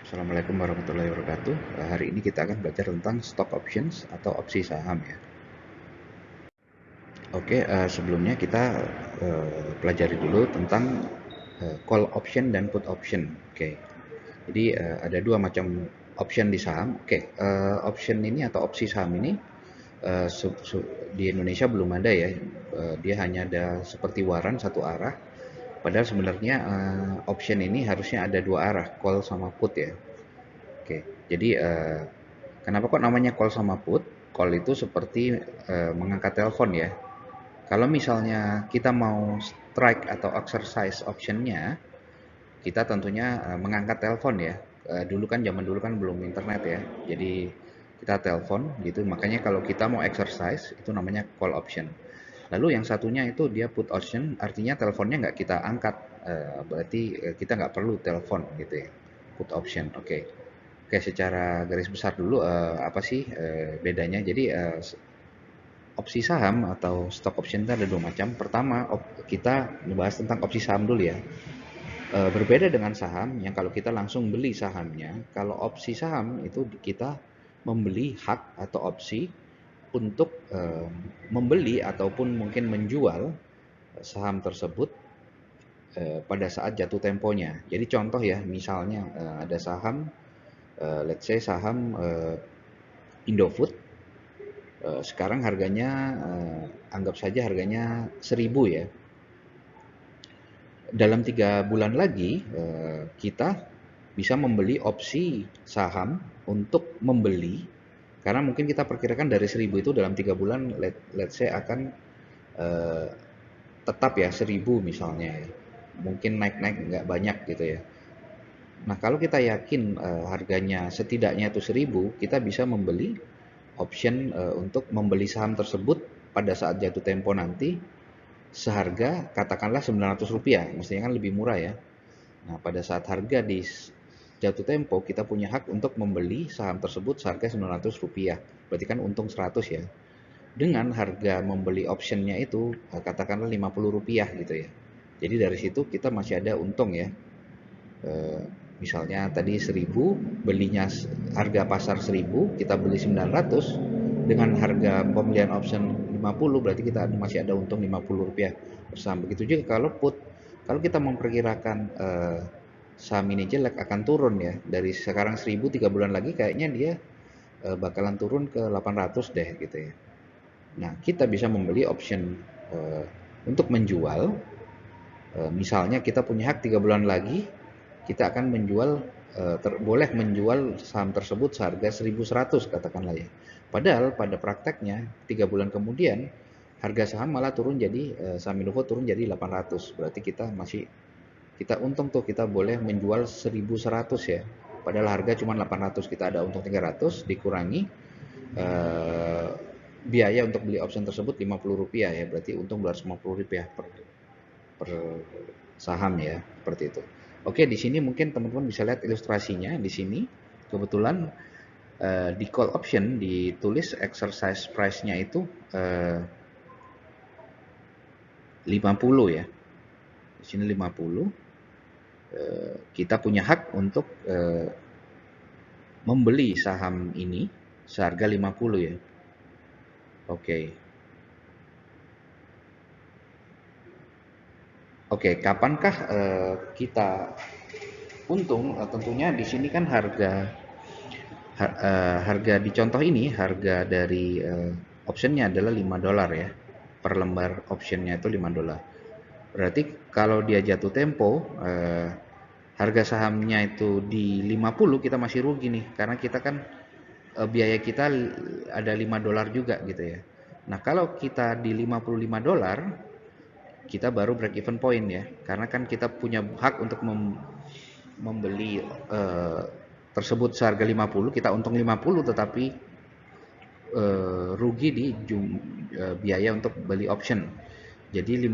Assalamualaikum warahmatullahi wabarakatuh. Hari ini kita akan belajar tentang stock options atau opsi saham ya. Oke, sebelumnya kita pelajari dulu tentang call option dan put option. Oke, jadi ada dua macam option di saham. Oke, option ini atau opsi saham ini eh, di Indonesia belum ada ya. Dia hanya ada seperti waran satu arah. Padahal sebenarnya option ini harusnya ada dua arah, call sama put ya. Oke, jadi kenapa kok namanya call sama put? Call itu seperti mengangkat telepon ya. Kalau misalnya kita mau strike atau exercise optionnya, kita tentunya mengangkat telepon ya. Dulu kan zaman dulu kan belum internet ya. Jadi kita telepon gitu. Makanya kalau kita mau exercise itu namanya call option. Lalu yang satunya itu dia put option, artinya teleponnya nggak kita angkat. Berarti kita nggak perlu telepon gitu ya. Put option, oke. Oke, secara garis besar dulu apa sih bedanya? Jadi opsi saham atau stock option itu ada dua macam. Pertama, kita membahas tentang opsi saham dulu ya. Berbeda dengan saham yang kalau kita langsung beli sahamnya, kalau opsi saham itu kita membeli hak atau opsi untuk membeli ataupun mungkin menjual saham tersebut pada saat jatuh temponya. Jadi contoh ya, misalnya ada saham, let's say saham Indofood. Sekarang harganya anggap saja harganya 1.000 ya. Dalam 3 bulan lagi kita bisa membeli opsi saham untuk membeli, karena mungkin kita perkirakan dari 1.000 itu dalam 3 bulan let's say akan eh, tetap ya 1.000 misalnya ya. Mungkin naik-naik nggak banyak gitu ya. Nah, kalau kita yakin harganya setidaknya itu 1.000, kita bisa membeli option untuk membeli saham tersebut pada saat jatuh tempo nanti seharga katakanlah Rp900, mestinya kan lebih murah ya. Nah, pada saat harga di jatuh tempo kita punya hak untuk membeli saham tersebut seharga Rp900. Berarti kan untung 100 ya. Dengan harga membeli optionnya itu katakanlah Rp50 gitu ya. Jadi dari situ kita masih ada untung ya. Eh, Misalnya tadi 1.000, belinya harga pasar 1.000, kita beli 900, dengan harga pembelian option 50, berarti kita masih ada untung Rp50 per saham. Begitu juga kalau put, kalau kita memperkirakan saham ini jelek akan turun ya, dari sekarang 1.000 3 bulan lagi kayaknya dia bakalan turun ke 800 deh gitu ya. Nah, kita bisa membeli option eh, untuk menjual. Misalnya kita punya hak 3 bulan lagi, kita akan menjual, boleh menjual saham tersebut seharga 1.100 katakanlah ya. Padahal pada prakteknya 3 bulan kemudian harga saham malah turun, jadi saham Indofood turun jadi 800. Berarti kita untung tuh, kita boleh menjual 1.100 ya. Padahal harga cuma 800, kita ada untung 300 dikurangi eh, biaya untuk beli option tersebut Rp50 ya. Berarti untung Rp250 per saham ya, seperti itu. Oke, di sini mungkin teman-teman bisa lihat ilustrasinya di sini. Kebetulan di call option ditulis exercise price-nya itu 50 ya. Di sini 50. Kita punya hak untuk membeli saham ini seharga 50 ya. Oke. Oke, kapankah kita untung? Tentunya di sini kan harga di contoh ini, harga dari optionnya adalah $5 ya. Per lembar optionnya itu $5. Berarti kalau dia jatuh tempo, harga sahamnya itu di 50, kita masih rugi nih. Karena kita kan biaya kita ada $5 juga gitu ya. Nah, kalau kita di $55, kita baru break even point ya. Karena kan kita punya hak untuk membeli tersebut seharga 50, kita untung 50, tetapi rugi di biaya untuk beli option. Jadi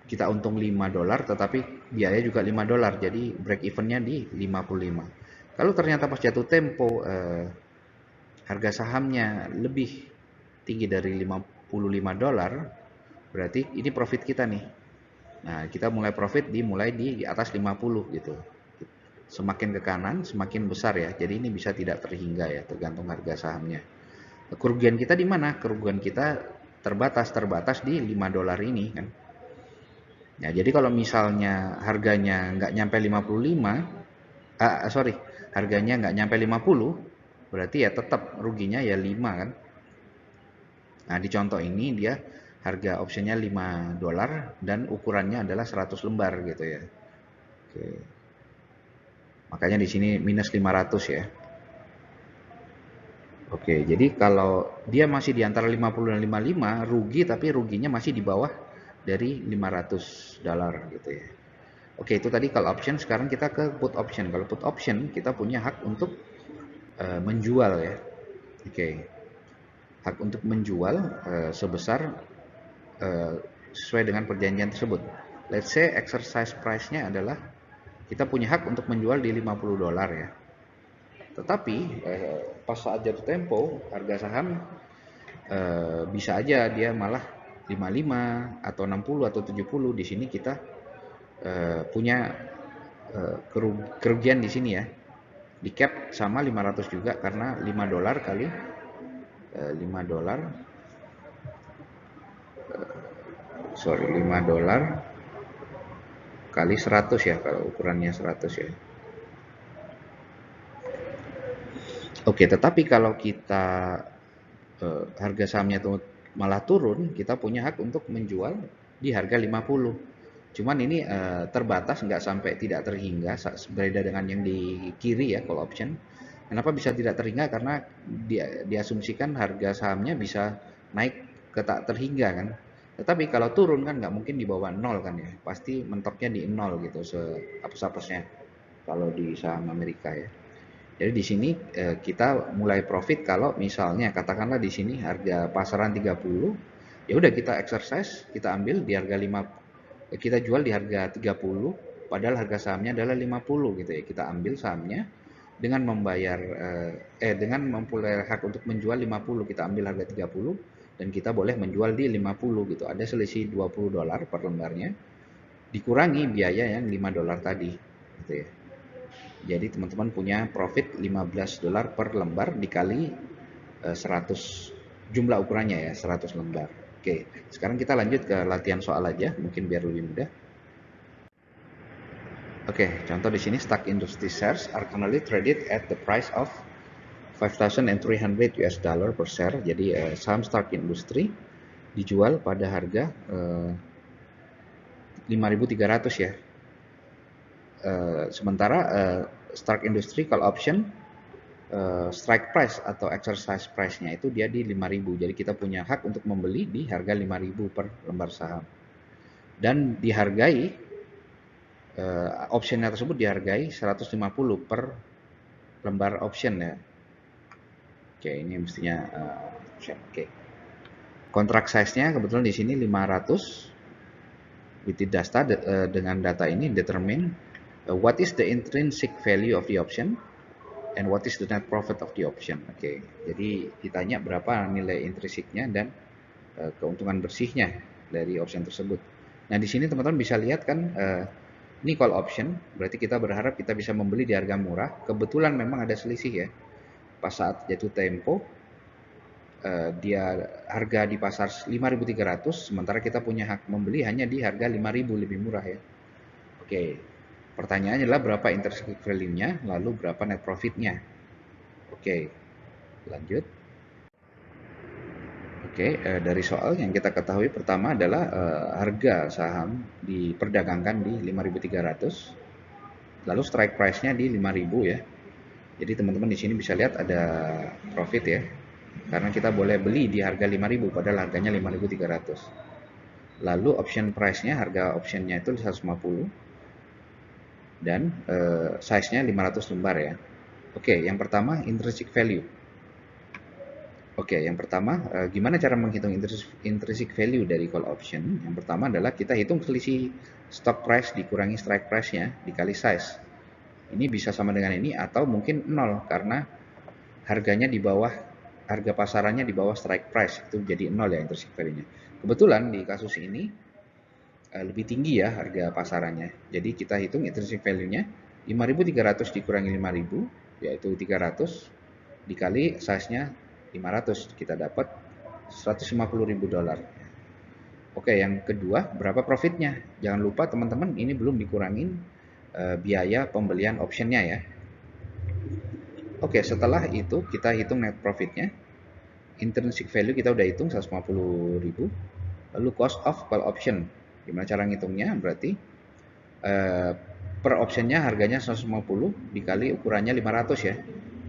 kita untung $5, tetapi biaya juga $5. Jadi break evennya di 55. Kalau ternyata pas jatuh tempo harga sahamnya lebih tinggi dari $55, berarti ini profit kita nih. Nah, kita mulai profit dimulai di atas 50 gitu. Semakin ke kanan, semakin besar ya. Jadi ini bisa tidak terhingga ya, tergantung harga sahamnya. Kerugian kita di mana? Kerugian kita terbatas di 5 dolar ini kan. Ya, jadi kalau misalnya harganya nggak nyampe 55, sorry, harganya nggak nyampe 50, berarti ya tetap ruginya ya 5 kan. Nah, di contoh ini dia harga optionnya 5 dolar dan ukurannya adalah 100 lembar gitu ya. Oke. Makanya di sini minus 500 ya. Oke, jadi kalau dia masih di antara 50 dan 55, rugi tapi ruginya masih di bawah dari 500 dolar gitu ya. Oke, itu tadi call option. Sekarang kita ke put option. Kalau put option, kita punya hak untuk menjual ya. Oke, hak untuk menjual sebesar uh, sesuai dengan perjanjian tersebut. Let's say exercise price-nya adalah kita punya hak untuk menjual di 50 dolar ya. Tetapi pas saat jatuh tempo, harga saham bisa aja dia malah 55 atau 60 atau 70. Di sini kita punya kerugian di sini ya. Di cap sama 500 juga karena 5 dolar kali 5 dolar 5 dolar kali 100 ya, kalau ukurannya 100 ya. Oke, tetapi kalau kita harga sahamnya itu malah turun, kita punya hak untuk menjual di harga 50. Cuman ini terbatas, nggak sampai tidak terhingga, berbeda dengan yang di kiri ya, call option. Kenapa bisa tidak terhingga? Karena diasumsikan harga sahamnya bisa naik ke tak terhingga kan. Tetapi kalau turun kan nggak mungkin di bawah nol kan ya, pasti mentoknya di nol gitu, seapes-apesnya kalau di saham Amerika ya. Jadi di sini kita mulai profit kalau misalnya katakanlah di sini harga pasaran 30, ya udah kita exercise, kita ambil di harga 5, kita jual di harga 30, padahal harga sahamnya adalah 50 gitu ya. Kita ambil sahamnya dengan membayar dengan memperoleh hak untuk menjual 50, kita ambil harga 30 dan kita boleh menjual di 50 gitu. Ada selisih 20 dolar per lembarnya dikurangi biaya yang 5 dolar tadi gitu ya. Jadi teman-teman punya profit 15 dolar per lembar dikali 100, jumlah ukurannya ya 100 lembar. Oke, sekarang kita lanjut ke latihan soal aja, mungkin biar lebih mudah. Oke, contoh di sini Stark Industry shares are currently traded at the price of 5.300 US dollar per share. Jadi saham Stark Industry dijual pada harga 5.300 ya. Sementara Stark Industry call option strike price atau exercise price-nya itu dia di 5.000. Jadi kita punya hak untuk membeli di harga 5.000 per lembar saham. Dan dihargai optionnya tersebut dihargai 150 per lembar option ya. Oke, ini mestinya option. Oke. Kontrak size-nya kebetulan di sini 500. With the data dengan data ini determine what is the intrinsic value of the option and what is the net profit of the option. Oke, jadi ditanya berapa nilai intrinsiknya dan keuntungan bersihnya dari option tersebut. Nah, di sini teman-teman bisa lihat kan ini call option, berarti kita berharap kita bisa membeli di harga murah. Kebetulan memang ada selisih ya. Pas saat jatuh tempo dia harga di pasar 5.300, sementara kita punya hak membeli hanya di harga 5.000, lebih murah ya. Oke, pertanyaannya adalah berapa intrinsic value-nya, lalu berapa net profit-nya. Oke, lanjut. Oke, dari soal yang kita ketahui pertama adalah harga saham diperdagangkan di 5.300, lalu strike price-nya di 5.000 ya. Jadi teman-teman di sini bisa lihat ada profit ya, karena kita boleh beli di harga 5.000 padahal harganya 5.300. Lalu option price-nya, harga optionnya itu 150 dan size-nya 500 lembar ya. Oke, yang pertama intrinsic value. Oke, yang pertama gimana cara menghitung intrinsic value dari call option? Yang pertama adalah kita hitung selisih stock price dikurangi strike price-nya dikali size. Ini bisa sama dengan ini atau mungkin 0 karena harganya di bawah, harga pasarannya di bawah strike price, itu jadi 0 ya intrinsic value-nya. Kebetulan di kasus ini lebih tinggi ya harga pasarannya. Jadi kita hitung intrinsic value-nya 5.300 dikurangi 5.000, yaitu 300 dikali size-nya 500, kita dapat 150.000 dolar. Oke, yang kedua, berapa profitnya? Jangan lupa teman-teman, ini belum dikurangin biaya pembelian optionnya ya. Oke, setelah itu kita hitung net profitnya. Intrinsic value kita udah hitung 150.000. Lalu cost of call option. Gimana cara ngitungnya? Berarti per optionnya harganya 150 dikali ukurannya 500 ya.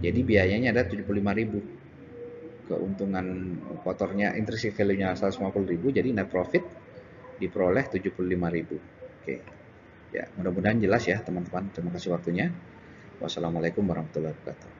Jadi biayanya ada 75.000. Keuntungan kotornya intrinsic value-nya 150.000, jadi net profit diperoleh 75.000. Oke. Ya, mudah-mudahan jelas ya teman-teman. Terima kasih waktunya. Wassalamualaikum warahmatullahi wabarakatuh.